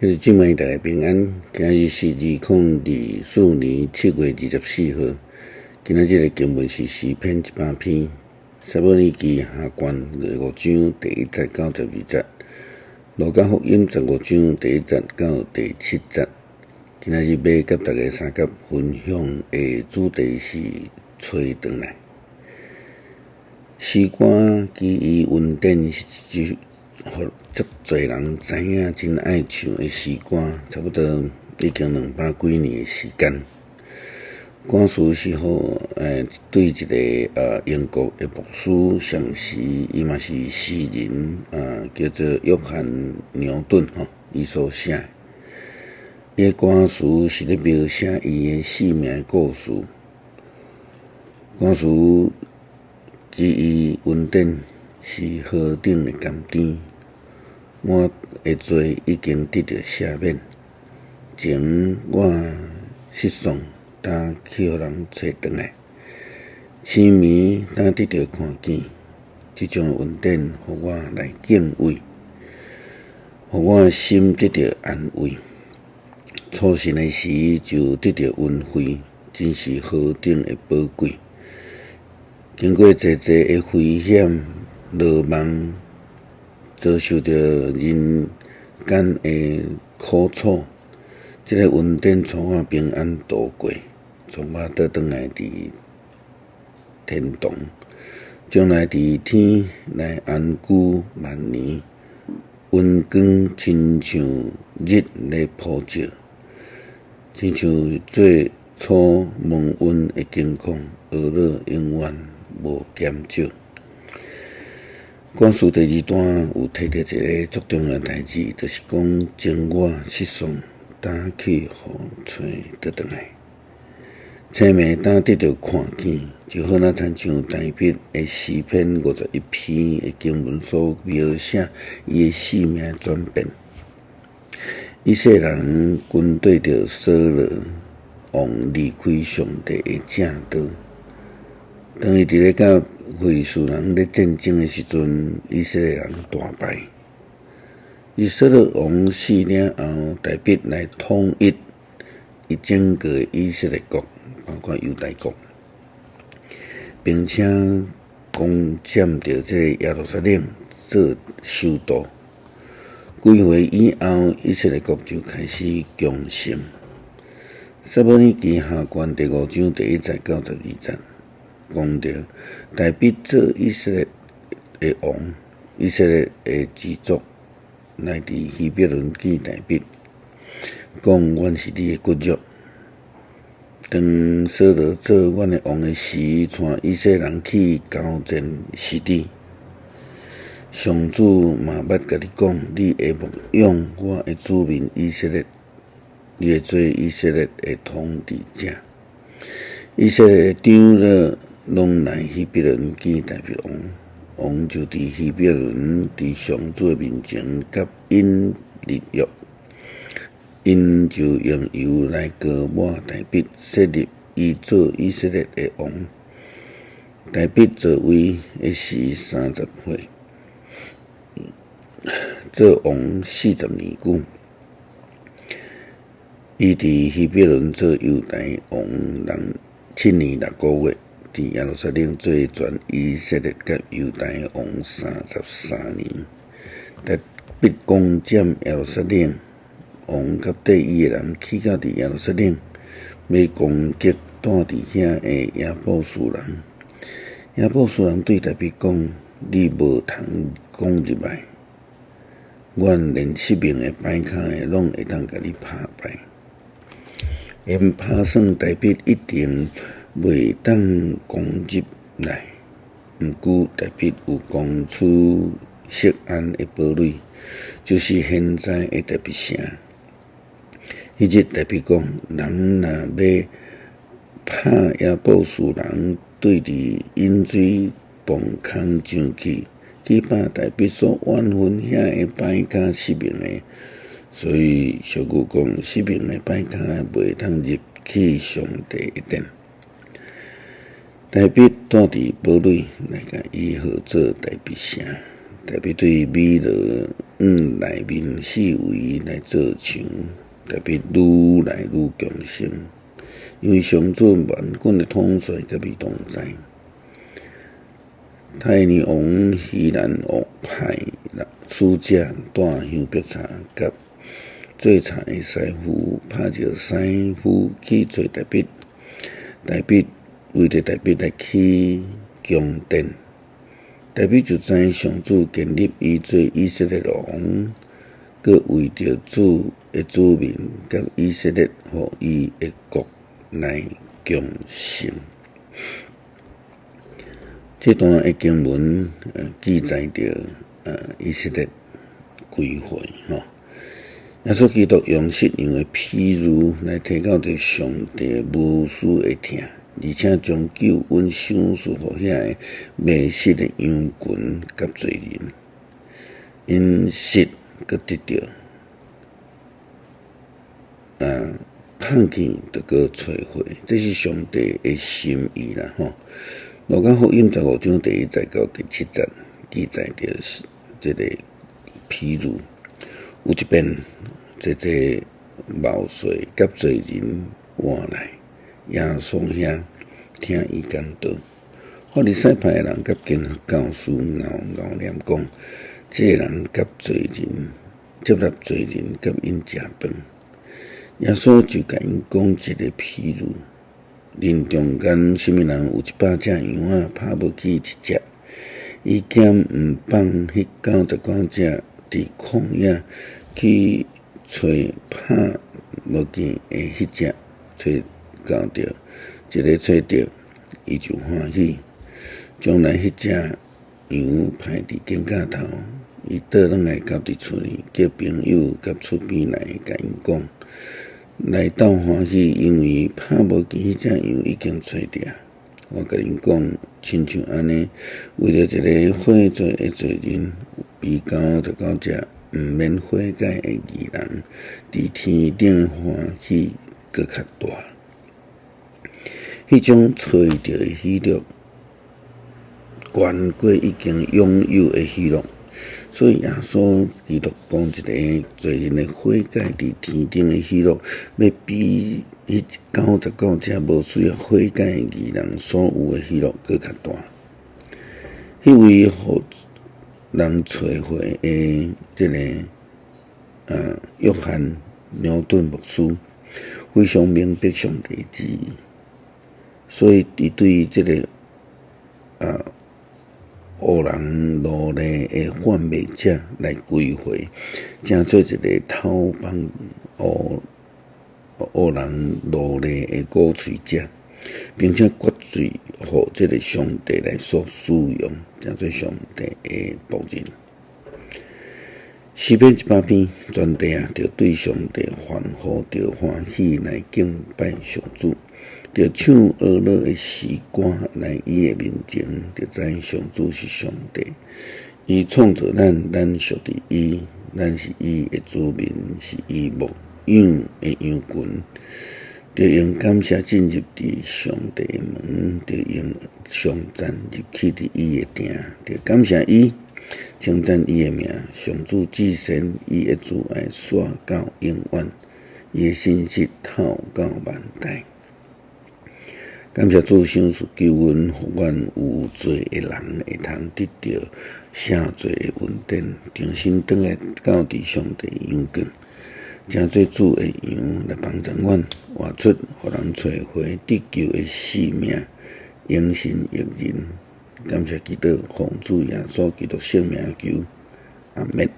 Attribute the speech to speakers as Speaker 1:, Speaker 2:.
Speaker 1: 迄个姊妹大家平安，今日是2024年7月24号。今仔日的经文是诗篇100篇，撒母耳记下卷5章第1节到12节，路加福音15章第1节到第7节。今仔日要甲大家三甲分享的主题是找回来。诗歌基于恩典是一句互足侪人知影真爱唱的诗歌，差不多已经200几年的时间。歌词是互对一个英国的牧师上士，伊嘛是诗人叫做约翰牛顿伊所写。伊的歌词是咧描写伊的生命的故事。歌词基于恩典是何等的甘甜，我的罪已经得到赦免。前我失丧，但去互人找回来；痴迷，但得到看见。这种恩典，互我来敬畏，互我的心得到安慰。初信的时就得到恩惠，真是何等的宝贵！经过济的危险、落网，遭受到人间的苦楚，这个恩典带我平安度过，从我倒转来伫天堂，将来伫天来安居万年。温光亲像日咧普照，亲像最初蒙恩的景况，娱乐永远无减少。歌词第2段有提到一个足重要的代志，就是讲前我失丧，但去互找倒转来。青梅但得到看见，就好像亲像大笔的诗篇51篇的经文所描写伊的生命的转变。以色列人军对着扫罗王离开上帝的正道，当伊伫咧甲非利士人咧战争的时阵，以色列人大败。扫罗王死了后，大笔来统一伊整个以色列国，包括犹大国，并且攻占着这个耶路撒冷做首都。几回以后，以色列国就开始强盛。撒母耳记下卷第5章第1节到12节，讲到大笔做以色列的王，以色列的支族来伫希伯伦见大笔，讲阮是你的骨肉。当扫罗做阮的王的时，带以色列人去交战死地。上主嘛捌甲你讲，你会牧养我的子民以色列，你会做以色列的统治者。以色列的长老拢来希伯伦见大笔王，王就伫希伯伦伫上主的面前甲因立约，因就用油来膏抹大笔，设立伊做以色列的王。大笔做位的时30岁。做王40年久，伊伫希伯伦做犹大王人7年6个月，伫耶路撒冷做全以色列甲犹大王33年。大笔攻占耶路撒冷，王甲缀伊的人去到伫耶路撒冷，要攻击住伫遐的亚布士人。亚布士人对大笔讲：“你无通攻入来。”阮连7名的摆脚的，拢会当甲你拍败。因打算大笔一定袂当攻入来。毋过大笔有讲出锡安的堡垒，就是现在的大笔城。迄日大笔讲：人若要拍亚布士人，对伫引水磅空上去。去把大笔所冤魂遐的摆脚7名的，所以小句讲7名的摆脚袂通入去上帝的殿。大笔住伫堡垒来甲伊号做大笔城。大笔对米罗内面四围来做墙，特别愈来愈强盛。因为上主万军的统帅甲伊同在。太尼王希兰王派使者带香烛茶甲做茶的师傅，拍照师傅去找大笔，大笔为着大笔来去宫殿。大笔就知上主建立伊做以色列王，佮为着主的子民甲以色列，互伊的国来强盛。这段的经文记载着以色列归回吼。耶稣基督用适样的譬喻来提到着上帝无私的疼，而且将救恩赏赐互遐个迷失的羊群甲罪人，因失佮得到，盼见就佮找回，这是上帝的心意啦吼。路加福音15章第1节到第7节记载着这个譬喻，有一遍，这毛税甲罪人换来耶稣遐听伊讲道，法利赛派人甲经学教师拗念讲，这人甲罪人接纳罪人甲因食饭，耶稣就甲因讲一个譬喻。林中间什么人有100只羊仔，拍无去1只，伊兼毋放迄99只伫旷野去找拍无见的迄只，找到着，一个找到，伊就欢喜，将来迄只羊排伫肩胛头，伊倒转来到伫厝里，叫朋友甲厝边来甲因讲。来斗欢喜，因为拍无见迄只羊已经找着。我甲恁讲，亲像安尼，为了一个悔罪的罪人，比99只毋免悔改的义人，伫天顶欢喜搁较大。迄种找着的喜乐，悬过已经拥有的喜乐。所以耶稣基督讲一个罪人的悔改伫天顶的喜乐，要比迄99只无需要悔改的义人所有的喜乐搁较大。迄位互人找回的这个约翰牛顿牧师，非常明白上帝旨意，所以伊对这个恶人奴隶的贩卖者来归回，正做一个偷帮恶人奴隶的鼓吹者，并且决罪互这个上帝来所使用，正做上帝的仆人。诗篇100篇，全地啊，着对上帝欢呼，着欢喜来敬拜上主。着唱俄乐的诗歌来伊的面前，着知上主是上帝。伊创造咱属伫伊，咱是伊的子民，是伊牧养的羊群。着用感谢进入伫上帝的门，着用颂赞入去伫伊的殿，着感谢伊，称赞伊的名。上主至善，伊的慈爱续到永远，伊的信实透到万代。感谢主赏赐救恩，互阮有罪的人会通得到赦罪的恩典，重新转来到伫上帝羊圈，正做主的羊来帮助阮，活出互人找回得救的性命，永生永人。感谢基督，奉主耶稣基督圣名求，阿门。